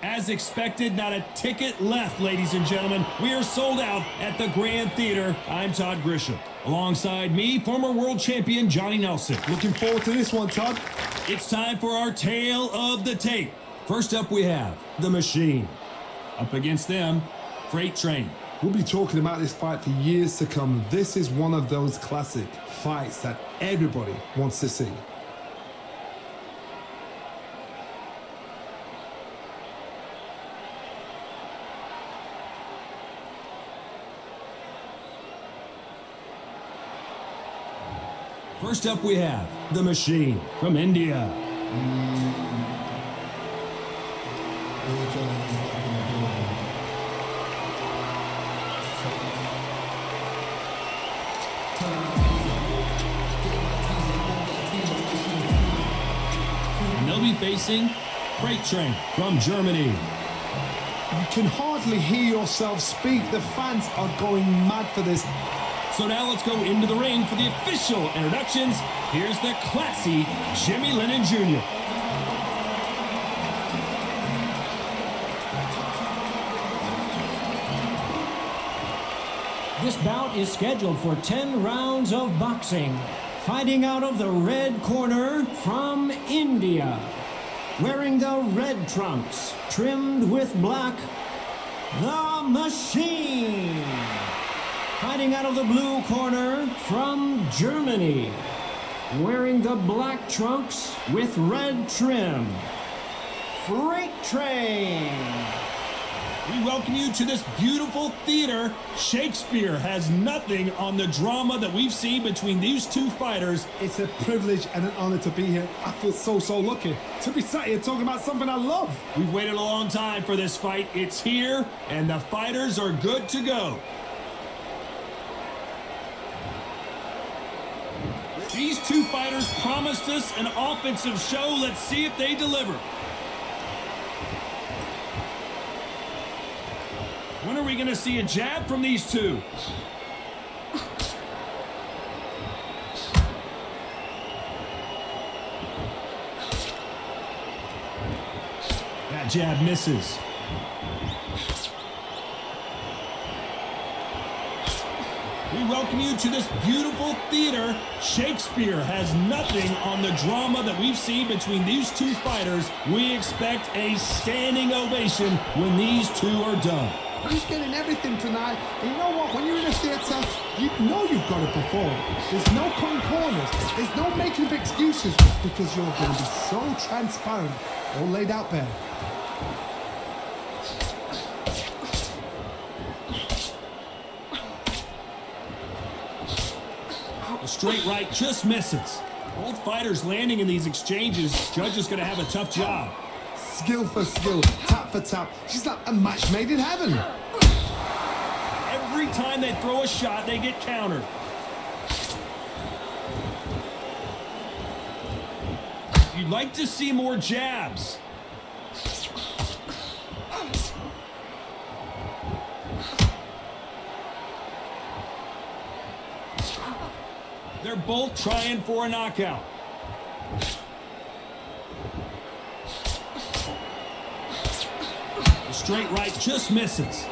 As expected, not a ticket left, ladies and gentlemen. We are sold out at the Grand Theater. I'm Todd Grisham. Alongside me, former world champion Johnny Nelson. Looking forward to this one, Todd. It's time for our tale of the tape. First up, we have The Machine. Up against them, Freight Train. We'll be talking about this fight for years to come. This is one of those classic fights that everybody wants to see. First up, we have The Machine from India. And they'll be facing Freight Train from Germany. You can hardly hear yourself speak. The fans are going mad for this. So now let's go into the ring for the official introductions. Here's the classy Jimmy Lennon Jr. This bout is scheduled for 10 rounds of boxing. Fighting out of the red corner from India. Wearing the red trunks, trimmed with black, The Machine. Fighting out of the blue corner from Germany. Wearing the black trunks with red trim, Freight Train. We welcome you to this beautiful theater. Shakespeare has nothing on the drama that we've seen between these two fighters. It's a privilege and an honor to be here. I feel so lucky to be sat here talking about something I love. We've waited a long time for this fight. It's here, and the fighters are good to go. These two fighters promised us an offensive show. Let's see if they deliver. When are we going to see a jab from these two? That jab misses. We welcome you to this beautiful theater. Shakespeare has nothing on the drama that we've seen between these two fighters. We expect a standing ovation when these two are done. He's getting everything tonight. And you know what? When you're in a theatre, you know you've got to perform. There's no cutting corners. There's no making up excuses because you're going to be so transparent, all laid out there. The straight right just misses. Both fighters landing in these exchanges. Judge is going to have a tough job. Skill for skill, tap for tap. She's like a match made in heaven. Every time they throw a shot, they get countered. You'd like to see more jabs. They're both trying for a knockout. The straight right just misses.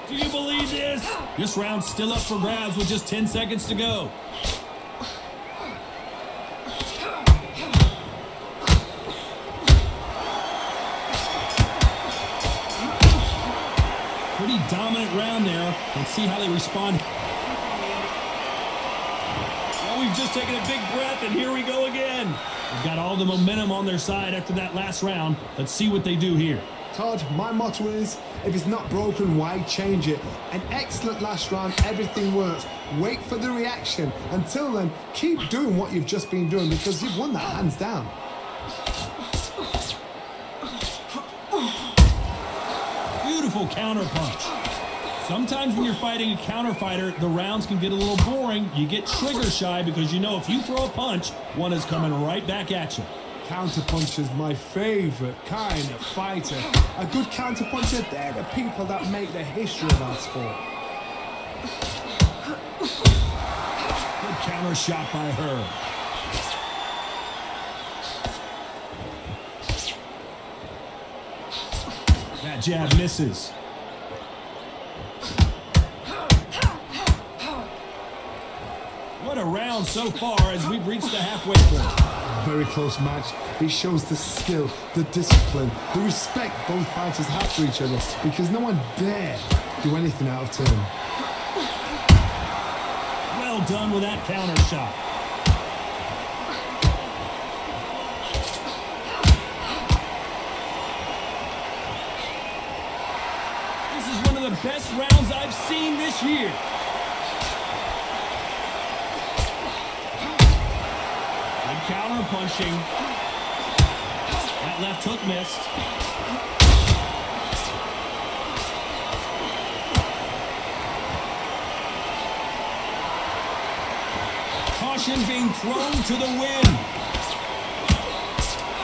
Do you believe this? This round's still up for grabs with just 10 seconds to go. Pretty dominant round there. Let's see how they respond. Well, we've just taken a big breath, and here we go again. They've got all the momentum on their side after that last round. Let's see what they do here. Todd, my motto is, if it's not broken, why change it? An excellent last round, everything works. Wait for the reaction. Until then, keep doing what you've just been doing because you've won that hands down. Beautiful counter punch. Sometimes when you're fighting a counter fighter, the rounds can get a little boring. You get trigger shy because you know if you throw a punch, one is coming right back at you. Counterpuncher's my favorite kind of fighter. A good counterpuncher, they're the people that make the history of our sport. counter shot by her. That jab misses. What a round so far as we've reached the halfway point. Very close match. It shows the skill, the discipline, the respect both fighters have for each other because no one dare do anything out of turn. Well done with that counter shot. This is one of the best rounds I've seen this year. Good counter punching. That left hook missed. Caution being thrown to the wind.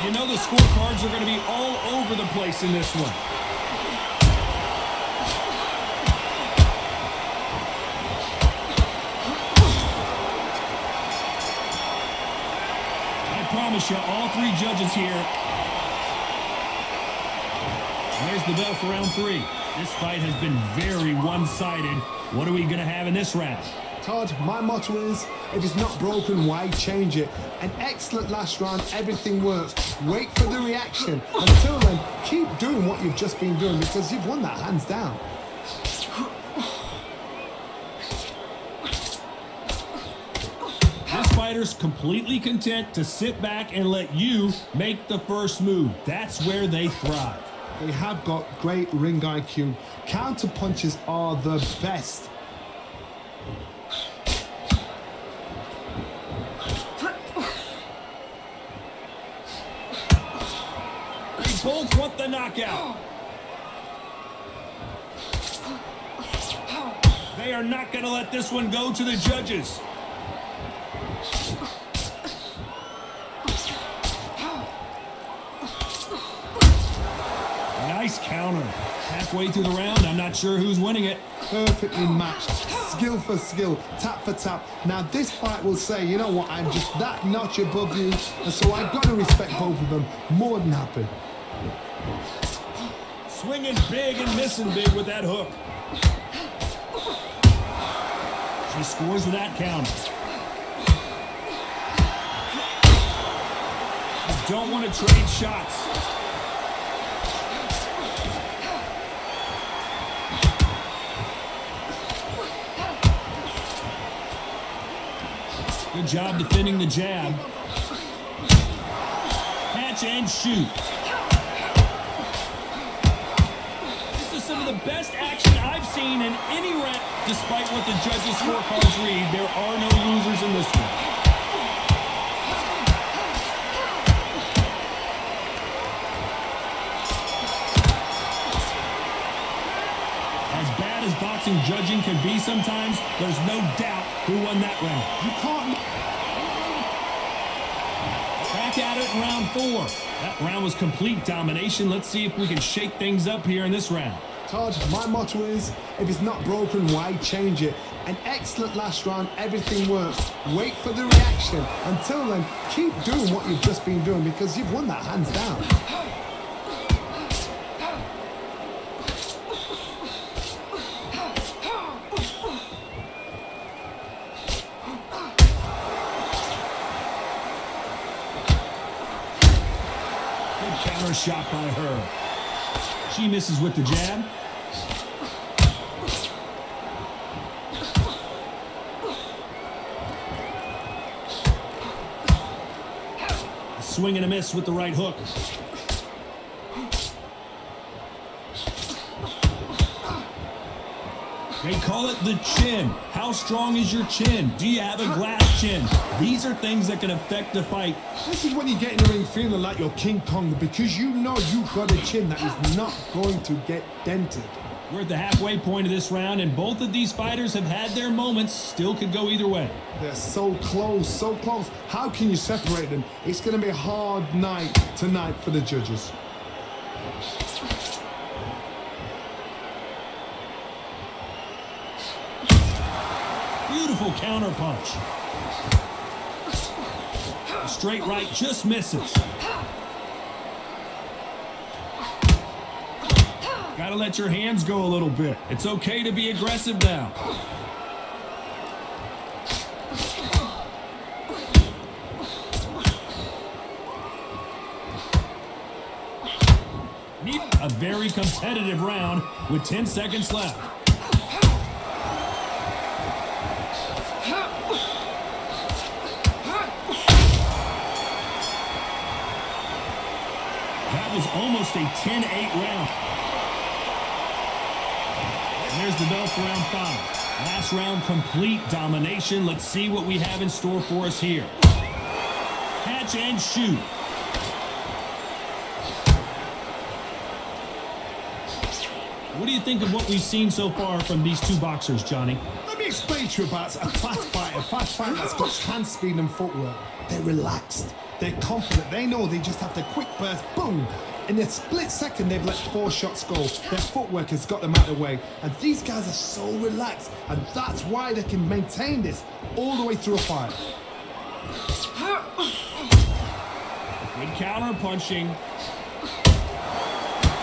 You know the scorecards are going to be all over the place in this one. I promise you, all three judges here. There's the bell for round 3. This fight has been very one-sided. What are we going to have in this round? Todd, my motto is, if it's not broken, why change it? An excellent last round, everything works. Wait for the reaction. Until then, keep doing what you've just been doing because you've won that hands down. This fighter's completely content to sit back and let you make the first move. That's where they thrive. They have got great ring IQ. Counter punches are the best. They both want the knockout. They are not going to let this one go to the judges. Nice counter. Halfway through the round, I'm not sure who's winning it. Perfectly matched, skill for skill, tap for tap. Now this fight will say, you know what, I'm just that notch above you, and so I've got to respect both of them. More than happy. Swinging big and missing big with that hook. She scores with that counter. You don't want to trade shots. Good job defending the jab. Catch and shoot. This is some of the best action I've seen in any round. Despite what the judges' scorecards read, there are no losers in this one. As bad as boxing judging can be sometimes, there's no doubt who won that round. You can't... Back at it in round 4. That round was complete domination. Let's see if we can shake things up here in this round. Todd, my motto is, if it's not broken, why change it? An excellent last round, everything works. Wait for the reaction. Until then, keep doing what you've just been doing because you've won that hands down. Counter shot by her. She misses with the jab. A swing and a miss with the right hook. They call it the chin. How strong is your chin? Do you have a glass chin? These are things that can affect the fight. This is when you get in the ring feeling like you're King Kong because you know you've got a chin that is not going to get dented. We're at the halfway point of this round, and both of these fighters have had their moments. Still could go either way. They're so close, so close. How can you separate them? It's going to be a hard night tonight for the judges. Beautiful counter punch. Straight right just misses. Gotta let your hands go a little bit. It's okay to be aggressive now. A very competitive round with 10 seconds left. That was almost a 10-8 round. And there's the bell for round 5. Last round, complete domination. Let's see what we have in store for us here. Catch and shoot. What do you think of what we've seen so far from these two boxers, Johnny? Let me explain to you about a fast fighter that's got hand speed and footwork. They're relaxed, they're confident, they know they just have to quick burst, boom. In a split second, they've let 4 shots go. Their footwork has got them out of the way. And these guys are so relaxed, and that's why they can maintain this all the way through a fight. Good counter punching.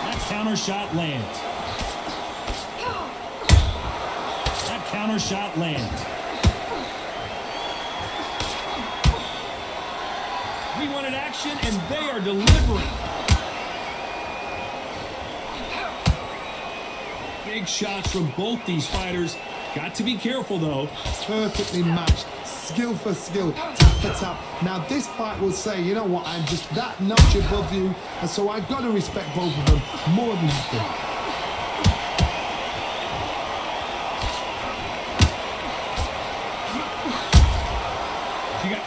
That counter shot lands. Counter shot lands. We wanted action, and they are delivering. Big shots from both these fighters. Got to be careful, though. Perfectly matched. Skill for skill. Tap for tap. Now, this fight will say, you know what, I'm just that notch above you, and so I've got to respect both of them more than anything.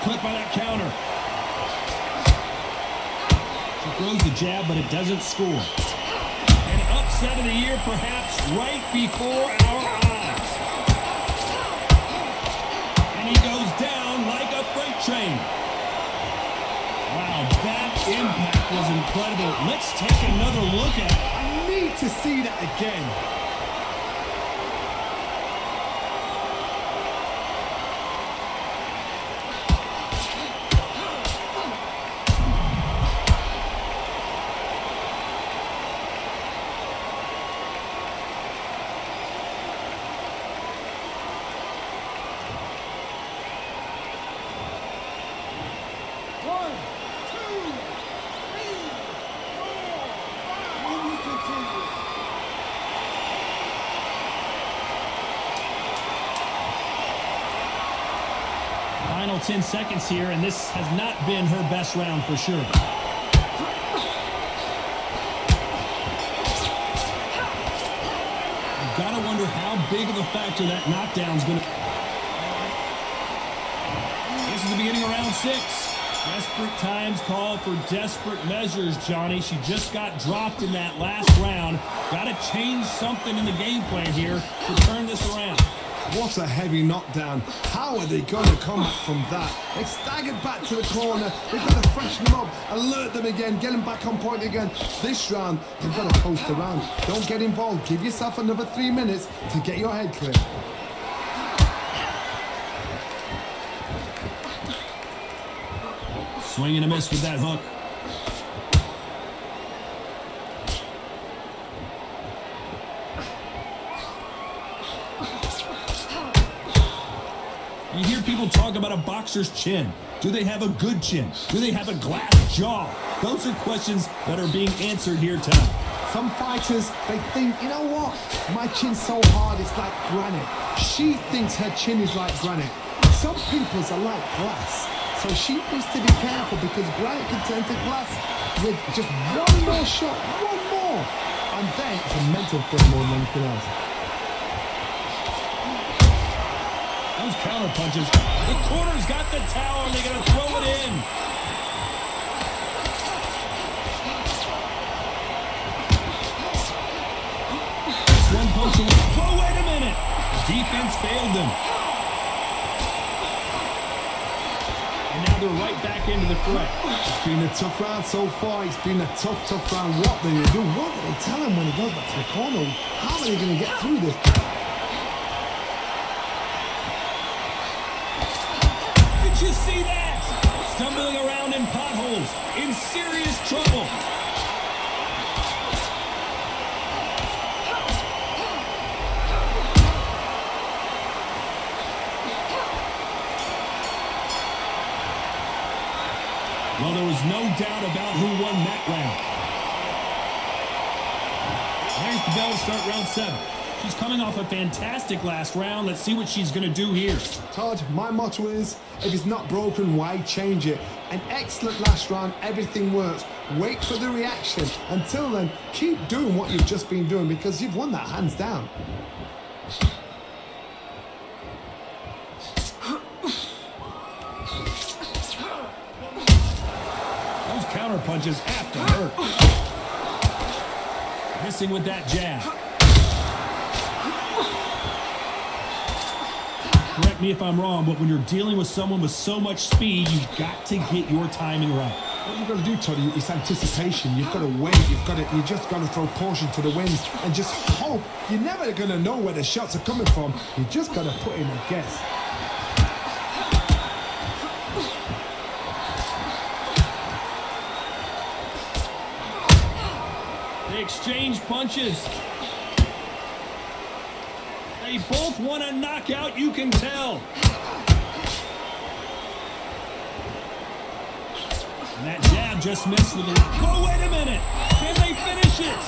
Clipped by that counter. She throws the jab, but it doesn't score. An upset of the year, perhaps, right before our eyes. And he goes down like a freight train. Wow, that impact was incredible. Let's take another look at it. I need to see that again. Final 10 seconds here, and this has not been her best round for sure. You've got to wonder how big of a factor that knockdown's going to... This is the beginning of round 6. Desperate times call for desperate measures, Johnny. She just got dropped in that last round. Got to change something in the game plan here to turn this around. What a heavy knockdown. How are they going to come back from that? They staggered back to the corner. They've got to freshen them up, alert them again, get them back on point again. This round, they've got to post around. Don't get involved. Give yourself another 3 minutes to get your head clear. Swing and a miss with that hook. You hear people talk about a boxer's chin. Do they have a good chin? Do they have a glass jaw? Those are questions that are being answered here tonight. Some fighters, they think, you know what? My chin's so hard, it's like granite. She thinks her chin is like granite. Some people's are like glass. So she needs to be careful because granite can turn to glass with just one more shot, one more. And then it's a mental thing more than anything else. Those counter punches. The corner's got the towel and they're going to throw it in. One punch away. Oh, wait a minute. The defense failed them. And now they're right back into the fray. It's been a tough round so far. It's been a tough round. What do they do? What do they tell him when he goes back to the corner? How are they going to get through this? Did you see that? Stumbling around in potholes, in serious trouble. Well, there was no doubt about who won that round. There's the bell to start round 7. She's coming off a fantastic last round. Let's see what she's going to do here. Todd, my motto is, if it's not broken, why change it? An excellent last round, everything works. Wait for the reaction. Until then, keep doing what you've just been doing because you've won that hands down. Those counter punches have to hurt. Missing with that jab. Correct me if I'm wrong, but when you're dealing with someone with so much speed, you've got to get your timing right. What you've got to do, Toddy, is anticipation. You've got to wait. You just got to throw caution to the winds and just hope. You're never going to know where the shots are coming from. You just got to put in a guess. They exchange punches. They both want a knockout, you can tell. And that jab just missed with it. Oh, wait a minute. Can they finish it?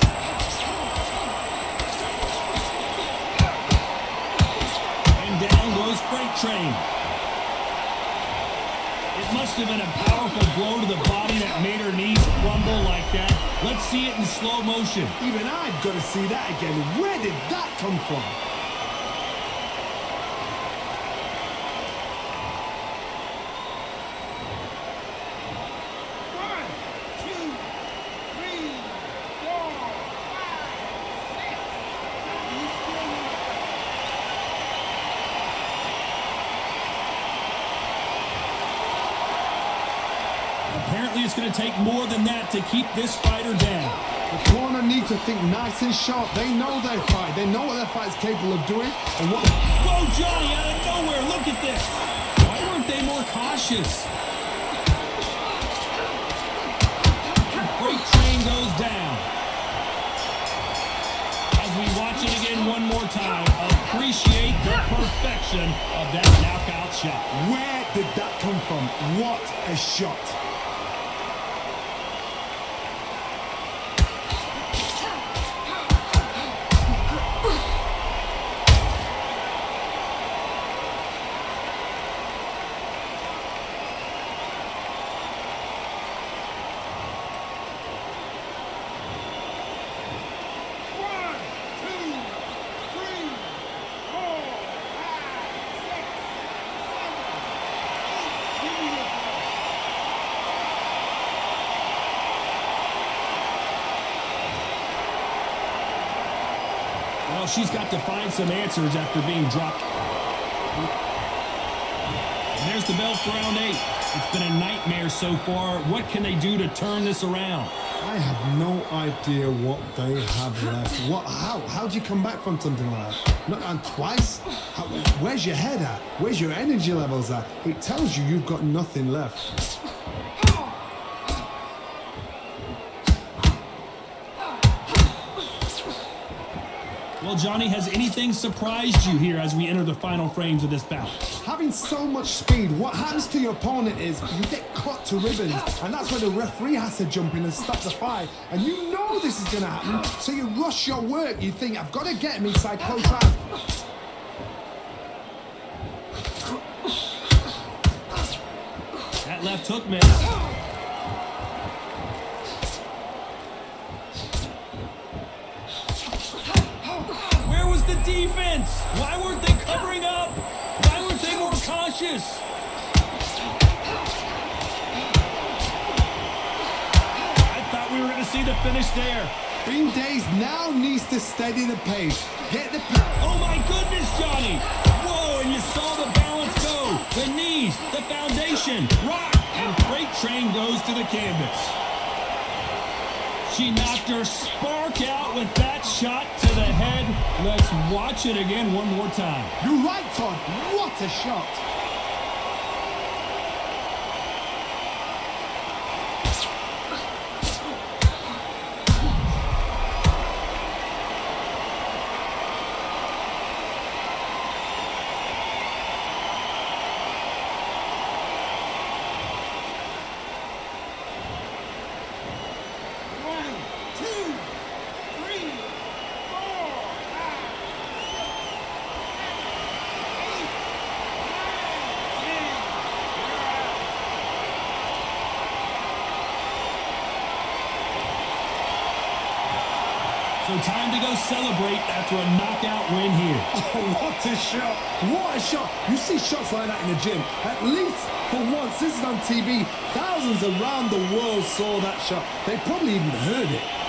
And down goes Freight Train. It must have been a powerful blow to the body that made her knees crumble like that. Let's see it in slow motion. Even I've got to see that again. Where did that come from? Apparently it's going to take more than that to keep this fighter down. The corner need to think nice and sharp. They know their fight. They know what their fight's capable of doing. And what... Whoa, Johnny, out of nowhere. Look at this. Why weren't they more cautious? Freight Train goes down. As we watch it again one more time, appreciate the perfection of that knockout shot. Where did that come from? What a shot. Well, she's got to find some answers after being dropped. And there's the bell for round 8. It's been a nightmare so far. What can they do to turn this around? I have no idea what they have left. How do you come back from something like that? Not and twice? Where's your head at? Where's your energy levels at? It tells you you've got nothing left. Well, Johnny, has anything surprised you here as we enter the final frames of this bout? Having so much speed, what happens to your opponent is you get cut to ribbons, and that's where the referee has to jump in and stop the fight. And you know this is going to happen, so you rush your work. You think, I've got to get him inside close round. That left hook missed. The defense. Why weren't they covering up? Why weren't they more cautious? I thought we were going to see the finish there. Bean Days now needs to steady the pace. Get the... Oh my goodness, Johnny. Whoa, and you saw the balance go. The knees, the foundation, rock, and Freight Train goes to the canvas. She knocked her spark out with that shot to the head. Let's watch it again one more time. You're right, Todd. What a shot. So time to go celebrate after a knockout win here. Oh, what a shot. What a shot. You see shots like that in the gym. At least for once, this is on TV. Thousands around the world saw that shot. They probably even heard it.